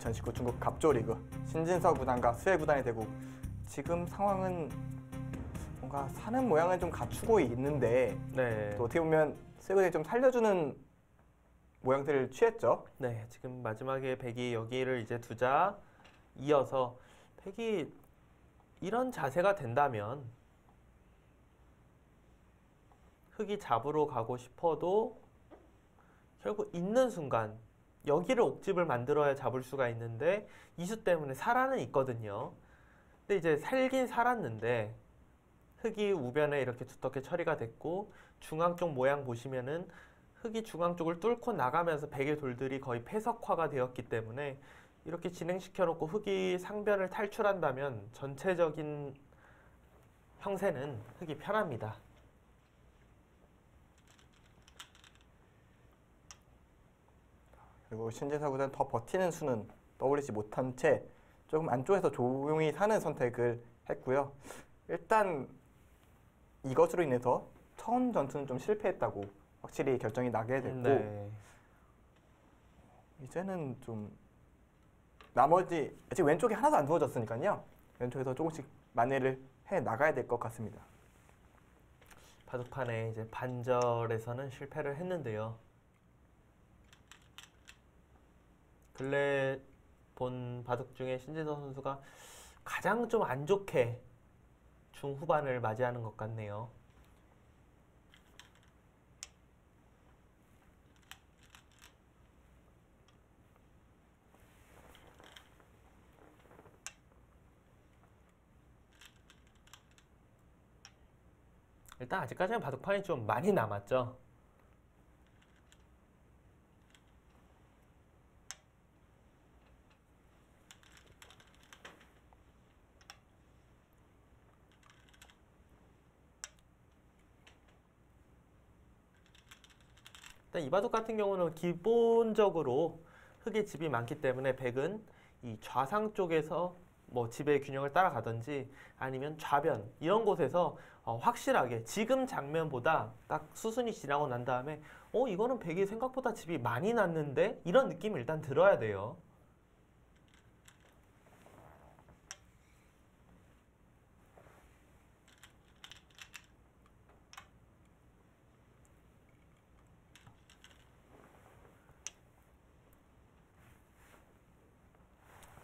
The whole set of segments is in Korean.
2019 중국 갑조리그 신진서 구단과 수해 구단이 되고 지금 상황은 뭔가 사는 모양은 좀 갖추고 있는데 네. 또 어떻게 보면 수해 구단이 좀 살려주는 모양들을 취했죠. 네, 지금 마지막에 백이 여기를 이제 두자 이어서 백이 이런 자세가 된다면 흑이 잡으러 가고 싶어도 결국 있는 순간 여기를 옥집을 만들어야 잡을 수가 있는데 이수 때문에 살아는 있거든요. 근데 이제 살긴 살았는데 흑이 우변에 이렇게 두텁게 처리가 됐고 중앙 쪽 모양 보시면은 흑이 중앙 쪽을 뚫고 나가면서 백의 돌들이 거의 폐석화가 되었기 때문에 이렇게 진행시켜 놓고 흑이 상변을 탈출한다면 전체적인 형세는 흑이 편합니다. 그리고 신진서 구단 더 버티는 수는 떠올리지 못한 채 조금 안쪽에서 조용히 사는 선택을 했고요. 일단 이것으로 인해서 처음 전투는 좀 실패했다고 확실히 결정이 나게 됐고 네. 이제는 좀 나머지 지금 왼쪽이 하나도 안 두어졌으니까요. 왼쪽에서 조금씩 만회를 해 나가야 될 것 같습니다. 바둑판에 이제 반절에서는 실패를 했는데요. 근래 본 바둑 중에 신진서 선수가 가장 좀 안 좋게 중후반을 맞이하는 것 같네요. 일단 아직까지는 바둑판이 좀 많이 남았죠. 일단 이 바둑 같은 경우는 기본적으로 흑의 집이 많기 때문에 백은 이 좌상 쪽에서 뭐 집의 균형을 따라가든지 아니면 좌변 이런 곳에서 확실하게 지금 장면보다 딱 수순이 지나고 난 다음에 이거는 백이 생각보다 집이 많이 났는데 이런 느낌이 일단 들어야 돼요.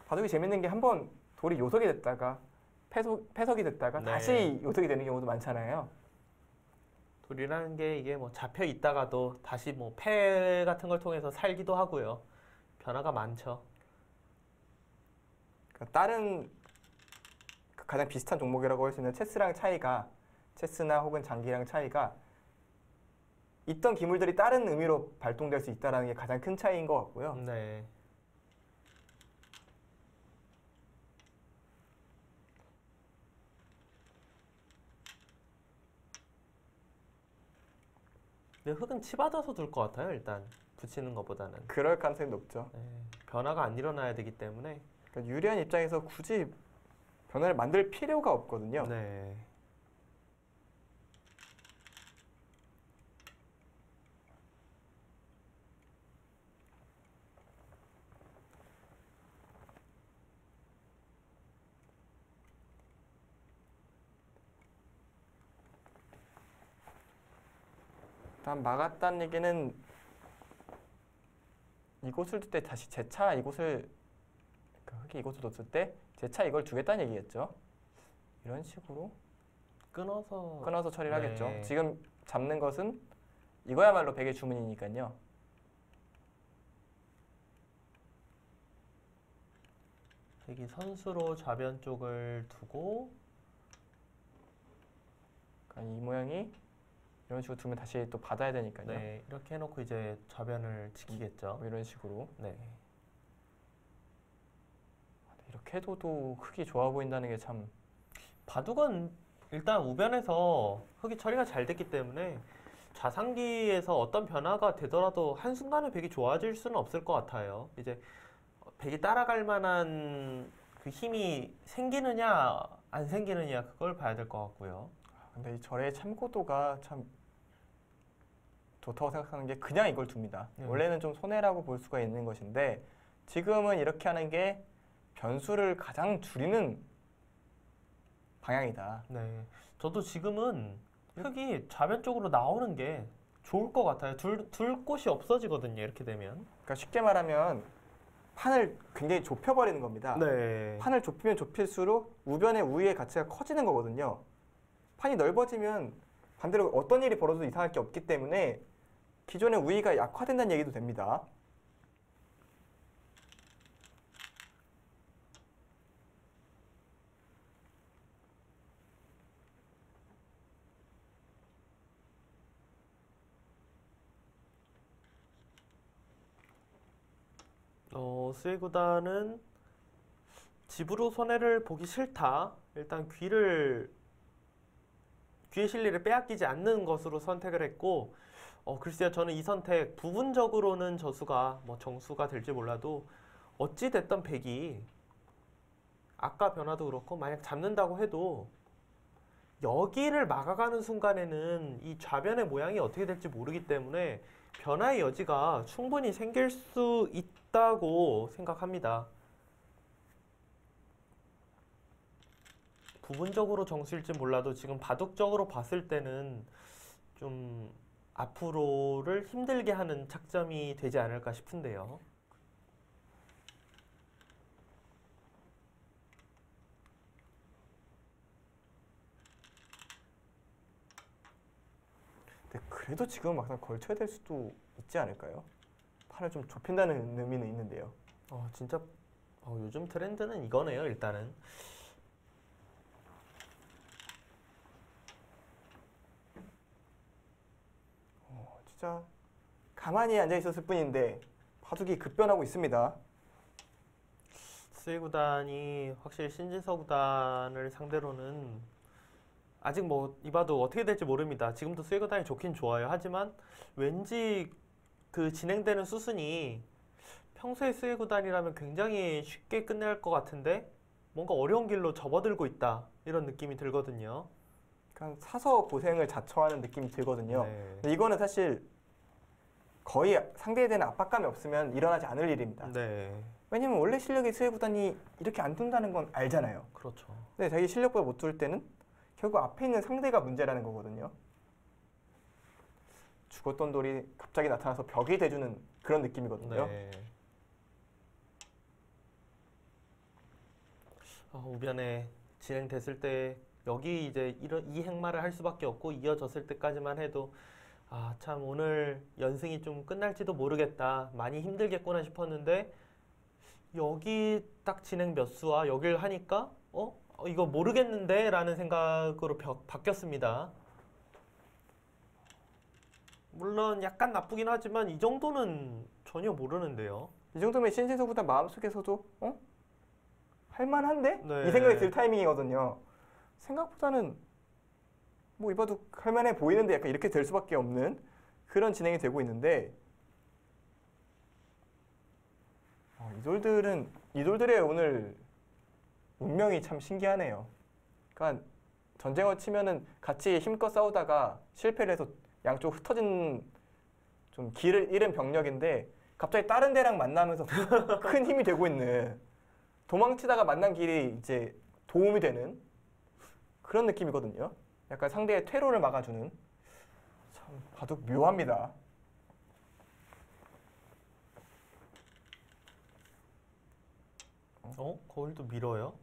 바둑이 재밌는 게 한번 돌이 요석이 됐다가 패석이 됐다가 네. 다시 요석이 되는 경우도 많잖아요. 돌이라는 게 이게 뭐 잡혀 있다가도 다시 뭐 패 같은 걸 통해서 살기도 하고요. 변화가 많죠. 그러니까 다른 가장 비슷한 종목이라고 할 수 있는 체스나 혹은 장기랑 차이가 있던 기물들이 다른 의미로 발동될 수 있다는 게 가장 큰 차이인 것 같고요. 네. 근데 흑은 치받아서 둘 것 같아요. 일단 붙이는 것보다는. 그럴 가능성이 높죠. 네. 변화가 안 일어나야 되기 때문에. 그러니까 유리한 입장에서 굳이 변화를 만들 필요가 없거든요. 네. 일단 막았다는 얘기는 이곳을 둘 때 다시 재차 이곳을 흑이 이곳을 뒀을 때 재차 이걸 주겠다는 얘기겠죠. 이런 식으로 끊어서 처리를 네. 하겠죠. 지금 잡는 것은 이거야말로 백의 주문이니까요. 백이 선수로 좌변 쪽을 두고 그러니까 이 모양이 이런 식으로 두면 다시 또 받아야 되니까요. 네, 이렇게 해놓고 이제 좌변을 지키겠죠. 뭐 이런 식으로. 네. 이렇게 해도 흑이 좋아 보인다는 게 참. 바둑은 일단 우변에서 흑이 처리가 잘 됐기 때문에 좌상기에서 어떤 변화가 되더라도 한순간에 백이 좋아질 수는 없을 것 같아요. 이제 백이 따라갈 만한 그 힘이 생기느냐 안 생기느냐 그걸 봐야 될 것 같고요. 근데 이 절의 참고도가 참 좋다고 생각하는 게 그냥 이걸 둡니다. 원래는 좀 손해라고 볼 수가 있는 것인데 지금은 이렇게 하는 게 변수를 가장 줄이는 방향이다. 네. 저도 지금은 흙이 좌변 쪽으로 나오는 게 좋을 것 같아요. 둘 곳이 없어지거든요. 이렇게 되면. 그러니까 쉽게 말하면 판을 굉장히 좁혀버리는 겁니다. 네. 판을 좁히면 좁힐수록 우변의 우위의 가치가 커지는 거거든요. 판이 넓어지면 반대로 어떤 일이 벌어져도 이상할 게 없기 때문에 기존의 우위가 약화된다는 얘기도 됩니다. 스웨 구단은 집으로 손해를 보기 싫다. 일단 귀의 실리를 빼앗기지 않는 것으로 선택을 했고, 글쎄요, 저는 이 선택 부분적으로는 저수가 뭐 정수가 될지 몰라도 어찌 됐던 백이 아까 변화도 그렇고 만약 잡는다고 해도 여기를 막아가는 순간에는 이 좌변의 모양이 어떻게 될지 모르기 때문에 변화의 여지가 충분히 생길 수 있다고 생각합니다. 부분적으로 정수일지 몰라도 지금 바둑적으로 봤을 때는 좀 앞으로를 힘들게 하는 착점이 되지 않을까 싶은데요. 그래도 지금 막상 걸쳐야 될 수도 있지 않을까요? 판을 좀 좁힌다는 의미는 있는데요. 진짜 요즘 트렌드는 이거네요, 일단은. 진짜 가만히 앉아 있었을 뿐인데 바둑이 급변하고 있습니다. 스웨 구단이 확실히 신진서 구단을 상대로는 아직 뭐 이봐도 어떻게 될지 모릅니다. 지금도 스웨 구단이 좋긴 좋아요. 하지만 왠지 그 진행되는 수순이 평소의 스웨 구단이라면 굉장히 쉽게 끝낼 것 같은데 뭔가 어려운 길로 접어들고 있다 이런 느낌이 들거든요. 그러니까 사서 고생을 자처하는 느낌이 들거든요. 네. 근데 이거는 사실 거의 상대에 대한 압박감이 없으면 일어나지 않을 일입니다. 네, 왜냐면 원래 실력이 스웨 구단이 이렇게 안 둔다는 건 알잖아요. 그렇죠. 근데 자기 실력보다 못 둘 때는 결국 앞에 있는 상대가 문제라는 거거든요. 죽었던 돌이 갑자기 나타나서 벽이 돼주는 그런 느낌이거든요. 네. 우변에 진행됐을 때 여기 이제 이 행마를 할 수밖에 없고 이어졌을 때까지만 해도 참 오늘 연승이 좀 끝날지도 모르겠다. 많이 힘들겠구나 싶었는데 여기 딱 진행 몇 수와 여길 하니까 이거 모르겠는데 라는 생각으로 바뀌었습니다. 물론 약간 나쁘긴 하지만 이 정도는 전혀 모르는데요. 이 정도면 신진서 구단 마음속에서도 할만한데? 네. 이 생각이 들 타이밍이거든요. 생각보다는 뭐 이봐도 할만해 보이는데 약간 이렇게 될 수밖에 없는 그런 진행이 되고 있는데 이돌들의 오늘 운명이 참 신기하네요. 그러니까 전쟁을 치면은 같이 힘껏 싸우다가 실패를 해서 양쪽 흩어진 좀 길을 잃은 병력인데 갑자기 다른 데랑 만나면서 큰 힘이 되고 있는 도망치다가 만난 길이 이제 도움이 되는 그런 느낌이거든요. 약간 상대의 퇴로를 막아주는 참 바둑 묘합니다. 거길도 밀어요?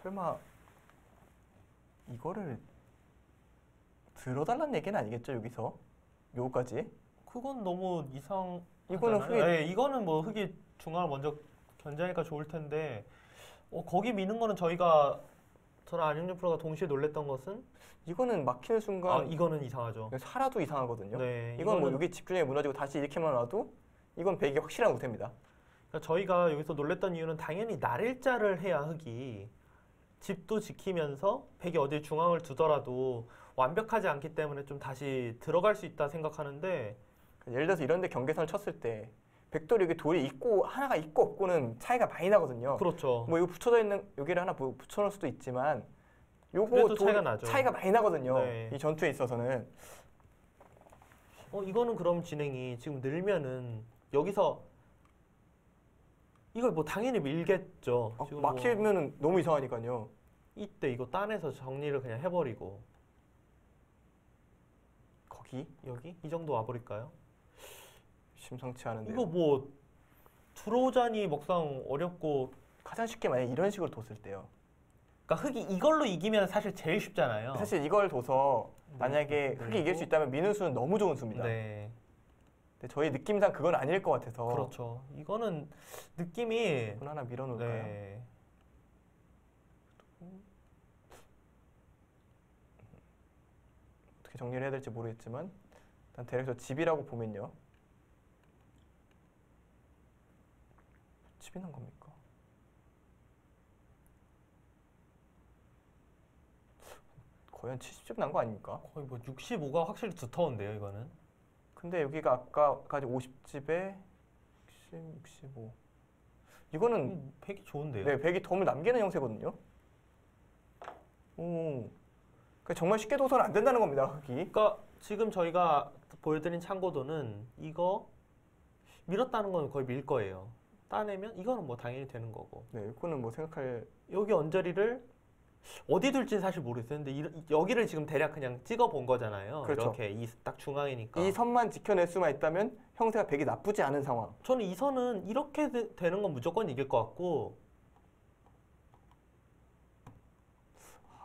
설마 이거를 들어달라는 얘기는 아니겠죠 여기서? 요거까지? 그건 너무 이상하잖아요. 이거는 흙이 네, 이거는 뭐 흙이 중앙을 먼저 견제하니까 좋을 텐데 거기 미는 거는 저는 안영준 프로가 동시에 놀랬던 것은 이거는 막히는 순간 이거는 이상하죠. 살아도 이상하거든요. 네, 이건 뭐 여기 집중력이 무너지고 다시 이렇게만 와도 이건 백이 확실한 우세입니다. 그러니까 저희가 여기서 놀랬던 이유는 당연히 날일자를 해야 흙이 집도 지키면서 백이 어디 중앙을 두더라도 완벽하지 않기 때문에 좀 다시 들어갈 수 있다 생각하는데 예를 들어서 이런 데 경계선을 쳤을 때 백돌이 여기 돌이 있고 하나가 있고 없고는 차이가 많이 나거든요. 그렇죠. 뭐 이거 붙여져 있는 여기를 하나 붙여놓을 수도 있지만 요거 그래도 차이가 나죠. 차이가 많이 나거든요. 네. 이 전투에 있어서는 이거는 그럼 진행이 지금 늘면은 여기서 이걸 뭐 당연히 밀겠죠. 지금 뭐 막히면은 너무 이상하니까요. 이때 이거 딴에서 정리를 그냥 해버리고 거기 여기 이 정도 와버릴까요? 심상치 않은데요. 이거 뭐 들어오자니 먹상 어렵고 가장 쉽게 만약 이런 식으로 뒀을 때요. 그러니까 흙이 이걸로 이기면 사실 제일 쉽잖아요. 사실 이걸 둬서 만약에 네, 흙이 이길 수 있다면 미는 수는 너무 좋은 수입니다. 네, 근데 저희 느낌상 그건 아닐 것 같아서 그렇죠. 이거는 느낌이 이건 하나 밀어놓을까요? 네. 어떻게 정리를 해야 될지 모르겠지만 일단 대략 집이라고 보면요. 집이 난 겁니까? 거의 한 70집 난 거 아닙니까? 거의 뭐 65가 확실히 두터운데요, 이거는. 근데 여기가 아까까지 50집에 60, 65 이거는 100이 좋은데요. 네, 100이 덤을 남기는 형태거든요. 오, 그러니까 정말 쉽게 둬서는 안 된다는 겁니다, 흙이. 그러니까 지금 저희가 보여드린 참고도는 이거 밀었다는 건 거의 밀 거예요. 따내면 이거는 뭐 당연히 되는 거고. 네, 이거는 뭐 생각할 여기 언저리를 어디 둘지는 사실 모르겠어요. 근데 여기를 지금 대략 그냥 찍어 본 거잖아요. 그렇죠. 이렇게 이 딱 중앙이니까. 이 선만 지켜낼 수만 있다면 형태가 100이 나쁘지 않은 상황. 저는 이 선은 이렇게 되는 건 무조건 이길 것 같고.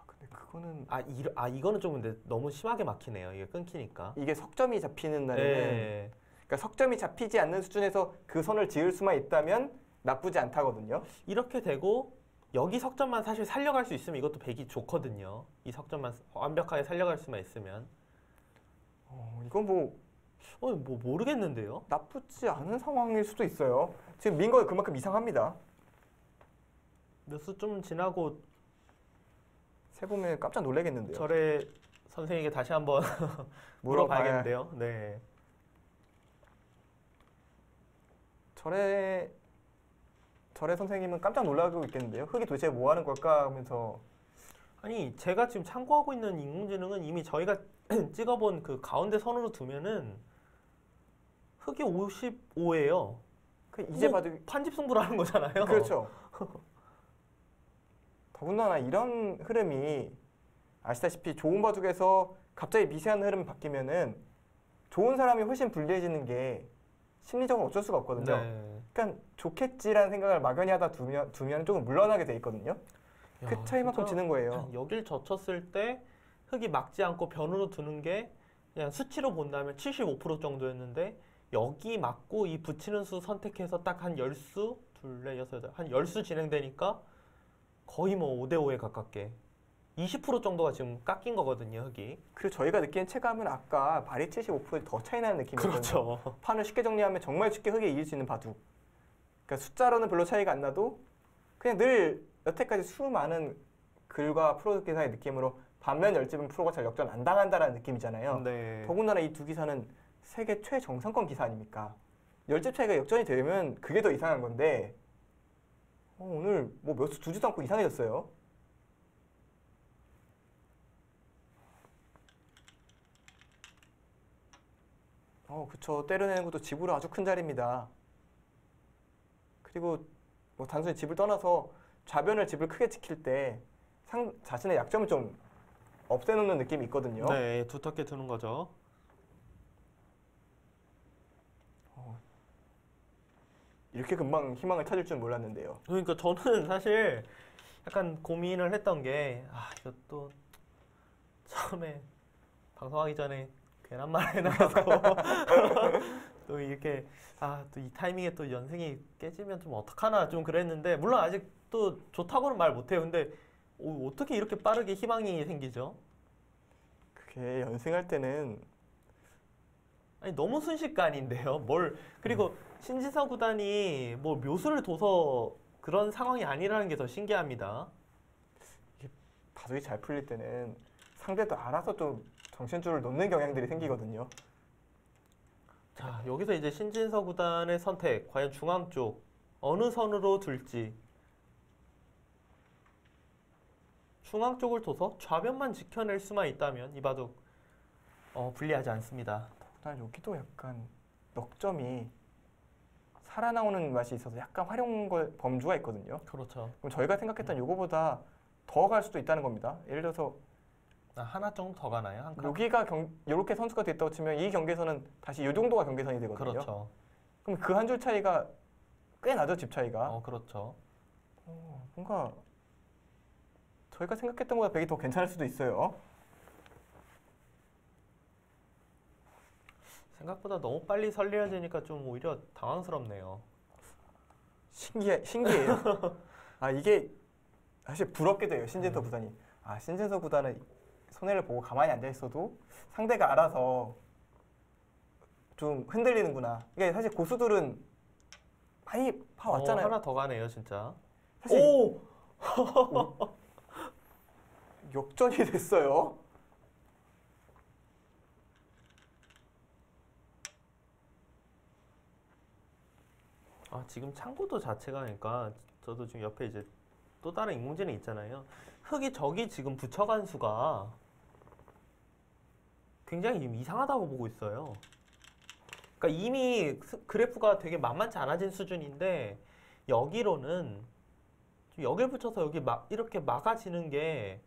근데 그거는 이거는 좀 근데 너무 심하게 막히네요. 이게 끊기니까. 이게 석점이 잡히는 날에는 네. 그러니까 석점이 잡히지 않는 수준에서 그 선을 지을 수만 있다면 나쁘지 않다거든요. 이렇게 되고 여기 석점만 사실 살려갈 수 있으면 이것도 100이 좋거든요. 이 석점만 완벽하게 살려갈 수만 있으면. 이건 뭐 뭐 모르겠는데요. 나쁘지 않은 상황일 수도 있어요. 지금 민 거 그만큼 이상합니다. 몇 수 좀 지나고 세보면 깜짝 놀라겠는데요. 절에 선생에게 다시 한번 물어봐야겠는데요. 네. 절에 선생님은 깜짝 놀라고 있겠는데요. 흙이 도대체 뭐 하는 걸까 하면서 아니 제가 지금 참고하고 있는 인공지능은 이미 저희가 찍어본 그 가운데 선으로 두면은 흙이 55예요. 이제 뭐 봐도 판집승부라는 거잖아요. 그렇죠. 더군다나 이런 흐름이 아시다시피 좋은 바둑에서 갑자기 미세한 흐름이 바뀌면은 좋은 사람이 훨씬 불리해지는 게 심리적으로 어쩔 수가 없거든요. 네. 그러니까 좋겠지라는 생각을 막연히 하다 두면 조금 물러나게 돼 있거든요. 그 야, 차이만큼 진짜 지는 거예요. 여길 젖혔을 때 흙이 막지 않고 변으로 두는 게 그냥 수치로 본다면 75% 정도였는데 여기 맞고 이 붙이는 수 선택해서 딱 한 10수, 둘, 넷, 여섯, 여덟, 한 10수 진행되니까 거의 뭐 5대5에 가깝게 20% 정도가 지금 깎인 거거든요, 흙이. 그리고 저희가 느끼는 체감은 아까 발이 75%더 차이 나는 느낌이거든요. 그렇죠. 판을 쉽게 정리하면 정말 쉽게 흙에 이길 수 있는 바둑. 그러니까 숫자로는 별로 차이가 안 나도 그냥 늘 여태까지 수많은 글과 프로 기사의 느낌으로 반면 열집은 프로가 잘 역전 안 당한다라는 느낌이잖아요. 네. 더군다나 이 두 기사는 세계 최정상권 기사 아닙니까? 열집 차이가 역전이 되면 그게 더 이상한 건데 오늘 뭐 몇 수 두지도 않고 이상해졌어요. 그쵸. 때려내는 것도 집으로 아주 큰 자리입니다. 그리고 뭐 단순히 집을 떠나서 좌변을 집을 크게 지킬 때 자신의 약점을 좀 없애놓는 느낌이 있거든요. 네, 두텁게 두는 거죠. 이렇게 금방 희망을 찾을 줄 몰랐는데요. 그러니까 저는 사실 약간 고민을 했던 게 이것도 처음에 방송하기 전에 괜한 말 해놔서 또 이렇게 또 이 타이밍에 또 연승이 깨지면 좀 어떡하나 좀 그랬는데 물론 아직 또 좋다고는 말 못해요. 근데 어떻게 이렇게 빠르게 희망이 생기죠? 그게 연승할 때는 아니 너무 순식간인데요. 그리고 신지서 구단이 뭐 묘수를 둬서 그런 상황이 아니라는 게 더 신기합니다. 바둑이 잘 풀릴 때는 상대도 알아서 좀 정신줄을 놓는 경향들이 생기거든요. 자, 여기서 이제 신진서 구단의 선택, 과연 중앙 쪽 어느 선으로 둘지. 중앙 쪽을 둬서 좌변만 지켜낼 수만 있다면 이 바둑 불리하지 않습니다. 난 여기도 약간 넉점이 살아나오는 맛이 있어서 약간 범주가 있거든요. 그렇죠. 그럼 저희가 생각했던 요거보다 더 갈 수도 있다는 겁니다. 예를 들어서 하나 정도 더 가나요? 한 칸? 여기가 이렇게 선수가 됐다고 치면 이 경계선은 다시 이 정도가 경계선이 되거든요. 그렇죠. 그럼 그 한 줄 차이가 꽤 나죠, 집 차이가. 그렇죠. 뭔가 저희가 생각했던 것보다 백이 더 괜찮을 수도 있어요. 생각보다 너무 빨리 설리해지니까 좀 오히려 당황스럽네요. 신기해요. 이게 사실 부럽게 돼요, 신진서 구단이. 신진서 구단은 손해를 보고 가만히 앉아 있어도 상대가 알아서 좀 흔들리는구나. 이게 사실 고수들은 많이 봐왔잖아요. 하나 더 가네요, 진짜. 사실 오! 역전이 됐어요. 지금 창고도 자체가 그러니까 저도 지금 옆에 이제 또 다른 인공지능 있잖아요. 흙이 저기 지금 붙여간 수가 굉장히 지금 이상하다고 보고 있어요. 그러니까 이미 그래프가 되게 만만치 않아진 수준인데 여기로는 여길 붙여서 여기 이렇게 막아지는 게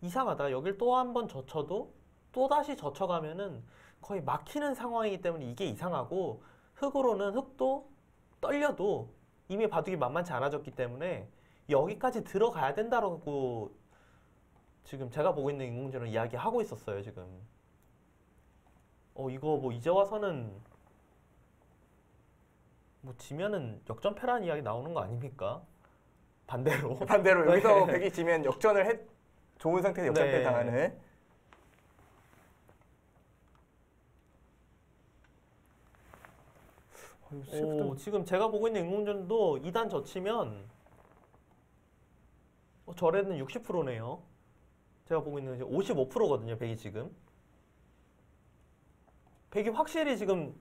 이상하다. 여길 또 한 번 젖혀도 또 다시 젖혀가면은 거의 막히는 상황이기 때문에 이게 이상하고 흙으로는 흙도 떨려도 이미 바둑이 만만치 않아졌기 때문에 여기까지 들어가야 된다고 지금 제가 보고 있는 인공지능 이야기하고 있었어요, 지금. 이거 뭐 이제 와서는 뭐 지면은 역전패라는 이야기 나오는 거 아닙니까? 반대로. 반대로 여기서 네. 백이 지면 좋은 상태에서 역전패 네. 당하는. 지금 제가 보고 있는 인공지능도 2단 젖히면 저래는 60%네요. 제가 보고 있는 55%거든요, 백이 지금. 백이 확실히 지금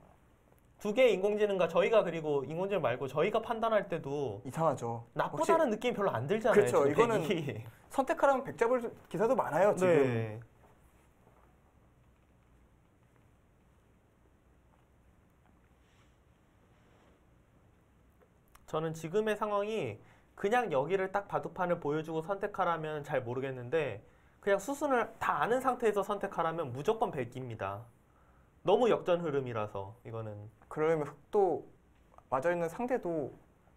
두 개의 인공지능과 저희가 그리고 인공지능 말고 저희가 판단할 때도 이상하죠. 나쁘다는 느낌이 별로 안 들잖아요. 그렇죠. 지금 이거는 백이. 선택하라면 백 잡을 기사도 많아요, 지금. 네. 저는 지금의 상황이 그냥 여기를 딱 바둑판을 보여주고 선택하라면 잘 모르겠는데 그냥 수순을 다 아는 상태에서 선택하라면 무조건 백입니다. 너무 역전 흐름이라서 이거는. 그러려면 흑도 맞아 있는 상대도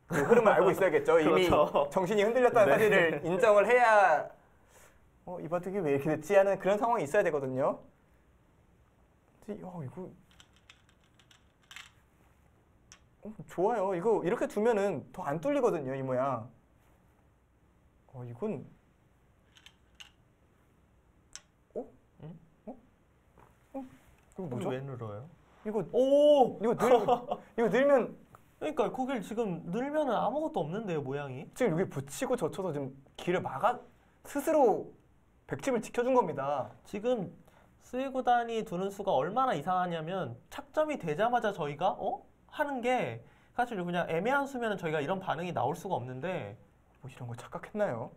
그 흐름을 알고 있어야겠죠. 이미 그렇죠. 정신이 흔들렸다는 네. 사실을 인정을 해야 이 바둑이 왜 이렇게 됐지 하는 그런 상황이 있어야 되거든요. 이거 좋아요. 이거 이렇게 두면은 더 안 뚫리거든요, 이 모양. 이건 이거 뭐죠? 왜 늘어요? 이거 오! 이거 늘면 그러니까 거길 지금 늘면은 아무것도 없는데요, 모양이. 지금 여기 붙이고 젖혀서 지금 길을 스스로 백집을 지켜준 겁니다. 지금 스웨구단이 두는 수가 얼마나 이상하냐면 착점이 되자마자 저희가 하는 게 사실 그냥 애매한 수면은 저희가 이런 반응이 나올 수가 없는데 뭐 이런 거 착각했나요?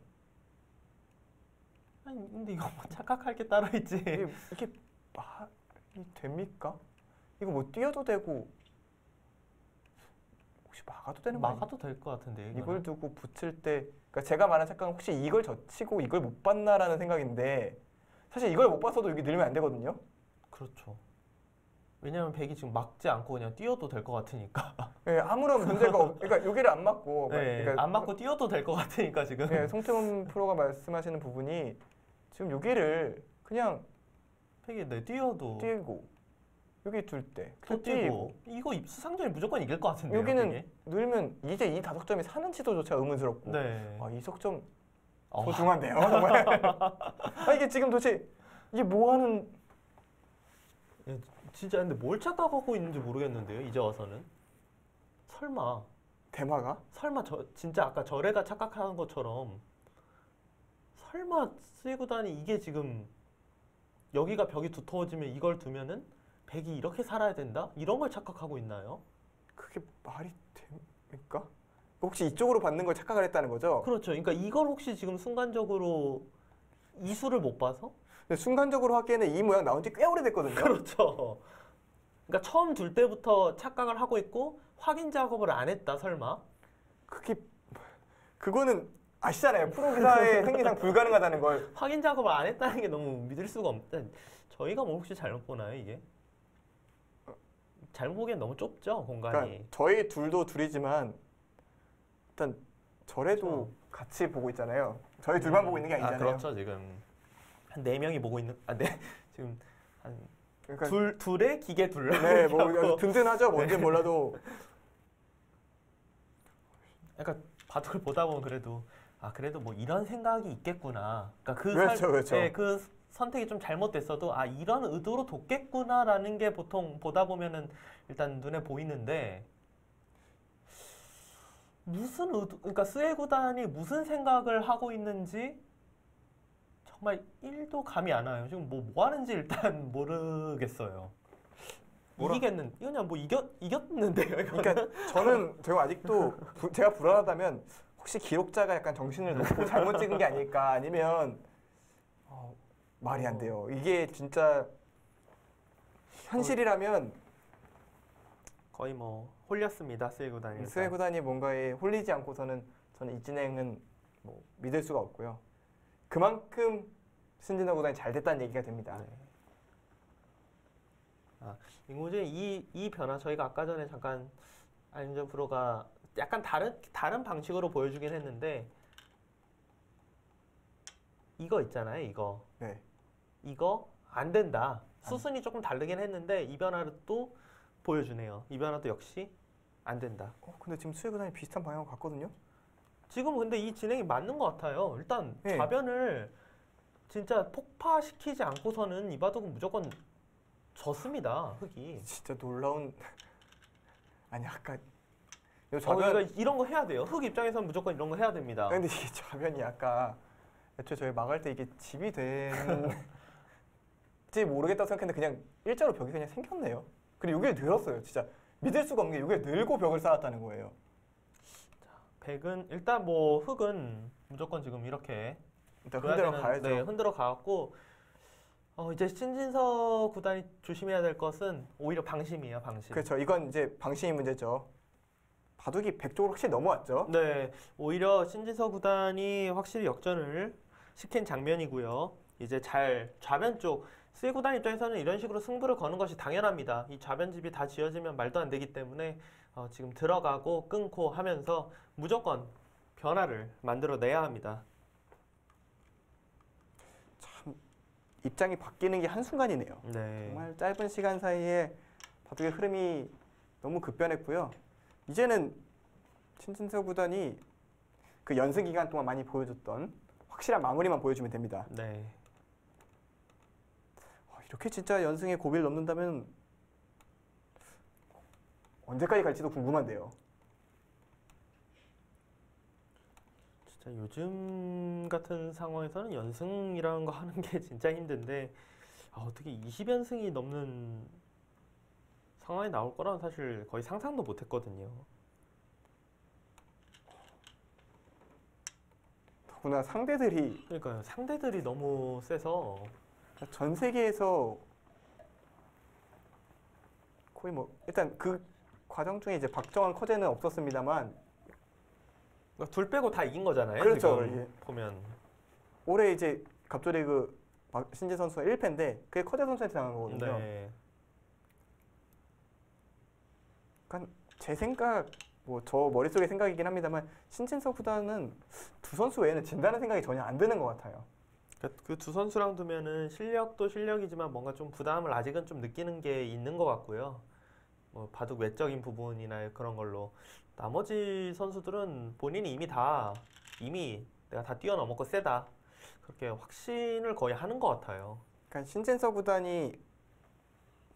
아니 근데 이거 뭐 착각할 게 따로 있지. 이게 말이 됩니까? 이거 뭐 뛰어도 되고 혹시 막아도 되는 거 아니에요? 막아도 될 것 같은데 이걸 두고 붙일 때 그러니까 제가 말한 착각은 혹시 이걸 젖히고 이걸 못 봤나라는 생각인데 사실 이걸 못 봤어도 여기 늘면 안 되거든요. 그렇죠. 왜냐면 백이 지금 막지 않고 그냥 뛰어도 될 것 같으니까. 네, 아무런 문제가 그러니까 여기를 안 맞고 네, 그러니까 안 맞고 뛰어도 될 것 같으니까 지금. 네, 송태문 프로가 말씀하시는 부분이 지금 여기를 그냥 백이 뛰어도 뛰고 여기 둘 때 또 뛰고 이거 수상전이 무조건 이길 것 같은데요. 여기는 백이? 늘면 이제 이 5점이 사는 지도조차 의문스럽고 네. 이 석점 어. 소중한데요 정말. 이게 지금 도대체 이게 뭐 하는 진짜 근데 뭘 착각하고 있는지 모르겠는데요. 이제 와서는 설마 대마가 진짜 아까 저래가 착각하는 것처럼 설마 스웨구단이 이게 지금 여기가 벽이 두터워지면 이걸 두면은 백이 이렇게 살아야 된다? 이런 걸 착각하고 있나요? 그게 말이 됩니까? 혹시 이쪽으로 받는 걸 착각을 했다는 거죠? 그렇죠. 그러니까 이걸 혹시 지금 순간적으로 이수를 못 봐서? 근데 순간적으로 하기에는 이 모양 나온 지 꽤 오래됐거든요. 그렇죠. 그러니까 처음 둘 때부터 착각을 하고 있고 확인 작업을 안 했다 설마? 그거는 아시잖아요. 프로 기사의 생리상 불가능하다는 걸. 확인 작업을 안 했다는 게 너무 믿을 수가 없다. 저희가 뭐 혹시 잘못 보나요 이게? 잘못 보기엔 너무 좁죠 공간이. 그러니까 저희 둘도 둘이지만 일단 저래도 그렇죠. 같이 보고 있잖아요. 저희 둘만 보고 있는 게 아니잖아요. 그렇죠 지금 한 4명이 보고 있는 지금 한 그러니까 둘의 기계 둘. 네, 뭐 아주 든든하죠. 뭔지 몰라도 약간 바둑을 보다 보면 그래도 뭐 이런 생각이 있겠구나. 그러니까 그렇죠. 네, 그 선택이 좀 잘못됐어도 이런 의도로 뒀겠구나라는 게 보통 보다 보면은 일단 눈에 보이는데 무슨 의도, 그러니까 스웨 구단이 무슨 생각을 하고 있는지 정말 1도 감이 안 와요. 지금 뭐 하는지 일단 모르겠어요. 그냥 뭐 이겼는데요. 그러니까 저는 제가 아직도 제가 불안하다면 혹시 기록자가 약간 정신을 놓고 잘못 찍은 게 아닐까 아니면 말이 안 돼요. 이게 진짜 현실이라면 거의 뭐 홀렸습니다. 스웨 구단이. 스웨 구단이 뭔가에 홀리지 않고서는 저는 이 진행은 뭐 믿을 수가 없고요. 그만큼 신진호 구단이 잘 됐다는 얘기가 됩니다. 네. 이거지 이 변화 저희가 아까 전에 잠깐 안윤정 프로가 약간 다른 방식으로 보여주긴 했는데 이거 있잖아요. 이거. 네. 이거 안 된다. 수순이 조금 다르긴 했는데 이 변화를 또 보여주네요. 이 변화도 역시 안 된다. 근데 지금 스웨 구단이 비슷한 방향으로 갔거든요. 지금 근데 이 진행이 맞는 것 같아요. 일단 네. 좌변을 진짜 폭파시키지 않고서는 이 바둑은 무조건 졌습니다. 흑이. 진짜 놀라운 아니 아까 요 그러니까 이런 거 해야 돼요. 흑 입장에서는 무조건 이런 거 해야 됩니다. 근데 이게 좌변이 아까 애초에 저희 막을 때 이게 집이 된지 모르겠다고 생각했는데 그냥 일자로 벽이 그냥 생겼네요. 그리고 여기를 늘었어요. 진짜 믿을 수가 없는 게 여기를 늘고 벽을 쌓았다는 거예요. 백은 일단 뭐 흑은 무조건 지금 이렇게 일단 흔들어 가야죠. 네, 흔들어 가고 이제 신진서 구단이 조심해야 될 것은 오히려 방심이에요. 방심. 그렇죠. 이건 이제 방심이 문제죠. 바둑이 100쪽으로 확실히 넘어왔죠. 네, 오히려 신진서 구단이 확실히 역전을 시킨 장면이고요. 이제 좌변 쪽 스웨 구단 입장에서는 이런 식으로 승부를 거는 것이 당연합니다. 이 좌변집이 다 지어지면 말도 안 되기 때문에 지금 들어가고 끊고 하면서 무조건 변화를 만들어내야 합니다. 참 입장이 바뀌는 게 한순간이네요. 네. 정말 짧은 시간 사이에 바둑의 흐름이 너무 급변했고요. 이제는 신진서 구단이 그 연승 기간 동안 많이 보여줬던 확실한 마무리만 보여주면 됩니다. 네. 이렇게 진짜 연승에 고비를 넘는다면 언제까지 갈지도 궁금한데요. 진짜 요즘 같은 상황에서는 연승이라는 거 하는 게 진짜 힘든데 어떻게 20연승이 넘는 상황이 나올 거라는 사실 거의 상상도 못 했거든요. 더구나 상대들이 그러니까요. 상대들이 너무 세서 전 세계에서 거의 뭐 일단 그 과정 중에 이제 박정환 커제는 없었습니다만 그러니까 둘 빼고 다 이긴 거잖아요. 그렇죠. 지금 예. 보면 올해 이제 갑조리그 신재 선수가 1패인데 그게 커제 선수한테 당한 거거든요. 네. 그러니까 제 생각 뭐 저 머릿속의 생각이긴 합니다만 신진서 구단은 두 선수 외에는 진다는 생각이 전혀 안 드는 것 같아요. 그 두 선수랑 두면은 실력도 실력이지만 뭔가 좀 부담을 아직은 좀 느끼는 게 있는 것 같고요. 뭐 바둑 외적인 부분이나 그런 걸로 나머지 선수들은 본인이 이미 내가 다 뛰어넘었고 세다 그렇게 확신을 거의 하는 것 같아요. 그러니까 신진서 구단이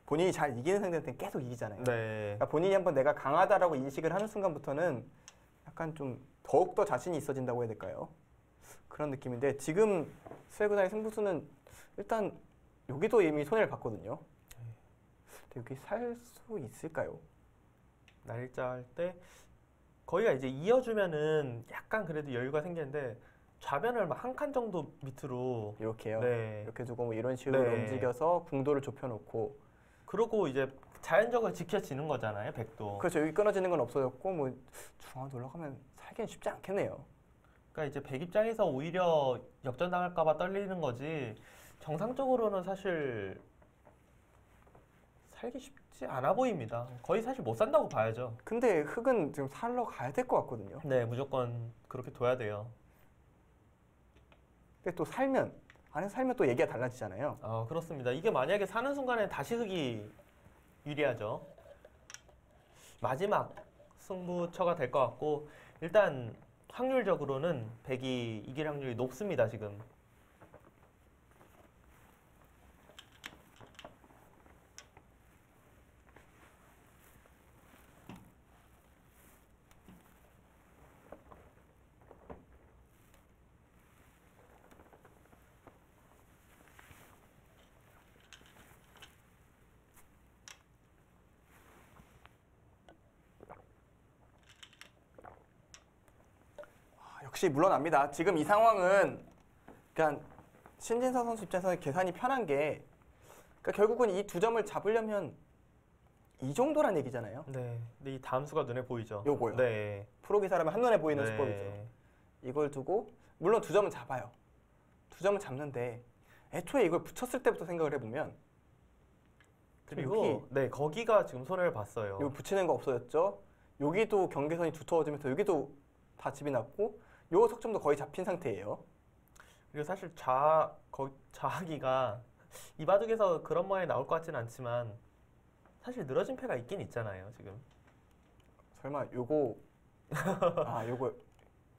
본인이 잘 이기는 상대한테 계속 이기잖아요. 네. 그러니까 본인이 한번 내가 강하다라고 인식을 하는 순간부터는 약간 좀 더욱더 자신이 있어진다고 해야 될까요? 그런 느낌인데 지금 스웨 구단의 승부수는 일단 여기도 이미 손해를 봤거든요. 근데 여기 살 수 있을까요? 날짜 할 때 거기가 이제 이어주면은 약간 그래도 여유가 생기는데 좌변을 막 한 칸 정도 밑으로 이렇게요. 네. 이렇게 두고 뭐 이런 식으로 네. 움직여서 궁도를 좁혀놓고 그러고 이제 자연적으로 지켜지는 거잖아요, 백도. 그렇죠. 여기 끊어지는 건 없어졌고 뭐 중앙으로 올라가면 살기는 쉽지 않겠네요. 그러니까 이제 백 입장에서 오히려 역전당할까 봐 떨리는 거지. 정상적으로는 사실 살기 쉽지 않아 보입니다. 거의 사실 못 산다고 봐야죠. 근데 흑은 지금 살러 가야 될 것 같거든요. 네, 무조건 그렇게 둬야 돼요. 근데 또 살면 안에서 살면 또 얘기가 달라지잖아요. 그렇습니다. 이게 만약에 사는 순간에 다시 흑이 유리하죠. 마지막 승부처가 될 것 같고 일단 확률적으로는 백이 이길 확률이 높습니다, 지금. 역시 물러납니다. 지금 이 상황은 그러니까 신진서 선수 입장에서는 계산이 편한 게 그러니까 결국은 이 두 점을 잡으려면 이 정도란 얘기잖아요. 네. 근데 이 다음 수가 눈에 보이죠. 요거요. 네. 프로 기사라면 한눈에 보이는 네. 수법이죠. 이걸 두고 물론 두 점은 잡아요. 두 점은 잡는데 애초에 이걸 붙였을 때부터 생각을 해보면 그리고 네, 거기가 지금 손해를 봤어요. 여기 붙이는 거 없어졌죠. 여기도 경계선이 두터워지면서 여기도 다 집이 났고 요 석점도 거의 잡힌 상태예요. 그리고 사실 좌하기가 이 바둑에서 그런 모양이 나올 것 같지는 않지만 사실 늘어진 패가 있긴 있잖아요, 지금. 설마 요거